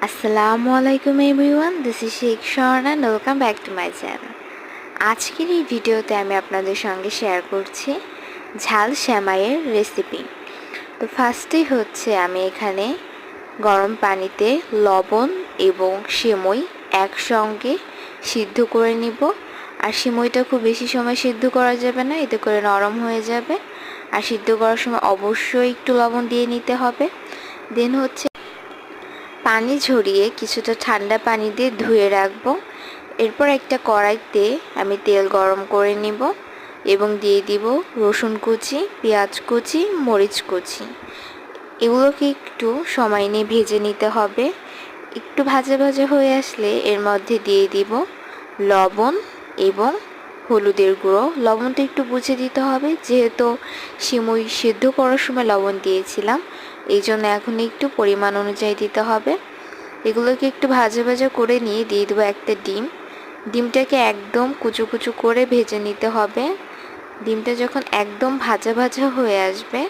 আসসালামু আলাইকুম everyone, this is Sheikh শরণ and welcome back to my channel. আজকের এই ভিডিওতে আমি আপনাদের সঙ্গে শেয়ার করছি ঝাল সেমাইয়ের রেসিপি। তো ফার্স্টেই হচ্ছে আমি এখানে গরম পানিতে লবণ এবং সেমই একসঙ্গে সিদ্ধ করে নিব। আর সেমইটা খুব বেশি সময় সিদ্ধ করা যাবে না, এতে করে নরম হয়ে যাবে। আর সিদ্ধ করার সময় অবশ্যই একটু লবণ দিয়ে নিতে হবে। দেন হচ্ছে পানি ঝরিয়ে কিছুটা ঠান্ডা পানি দিয়ে ধুয়ে রাখবো। এরপর একটা কড়াইতে আমি তেল গরম করে নিব এবং দিয়ে দিব রসুন কুচি, পেঁয়াজ কুচি, মরিচ কুচি। এগুলোকে একটু সময় নিয়ে ভেজে নিতে হবে। একটু ভাজা ভাজা হয়ে আসলে এর মধ্যে দিয়ে দিব লবণ এবং হলুদের গুঁড়ো। লবণটা একটু বুঝে দিতে হবে, যেহেতু সিমুই সিদ্ধ করার সময় লবণ দিয়েছিলাম, এই জন্য এখন একটু পরিমাণ অনুযায়ী দিতে হবে। এগুলোকে একটু ভাজা ভাজা করে নিয়ে দিয়ে দেবো একটা ডিম। ডিমটাকে একদম কুচু কুচু করে ভেজে নিতে হবে। ডিমটা যখন একদম ভাজা ভাজা হয়ে আসবে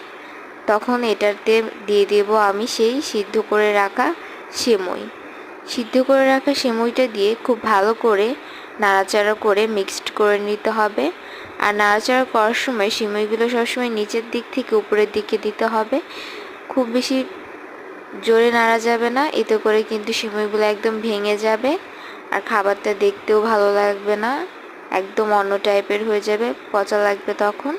তখন এটাতে দিয়ে দেব আমি সেই সিদ্ধ করে রাখা সেমই। সিদ্ধ করে রাখা সেমইটা দিয়ে খুব ভালো করে নাড়াচাড়া করে মিক্সড করে নিতে হবে। আর নাড়াচাড়া করার সময় সেমইগুলো সবসময় নিচের দিক থেকে উপরের দিকে দিতে হবে, খুব বেশি জোরে নাড়া যাবে না, এতে করে কিন্তু সেমইগুলো একদম ভেঙে যাবে আর খাবারটা দেখতেও ভালো লাগবে না, একদম অন্য টাইপের হয়ে যাবে, পচা লাগবে তখন।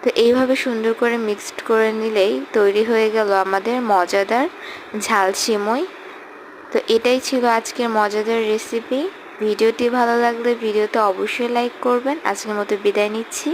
তো এইভাবে সুন্দর করে মিক্সড করে নিলেই তৈরি হয়ে গেল আমাদের মজাদার ঝাল সেমই। তো এটাই ছিল আজকের মজাদার রেসিপি। ভিডিওটি ভালো লাগলে ভিডিওতে অবশ্যই লাইক করবেন। আজকের মতো বিদায় নিচ্ছি।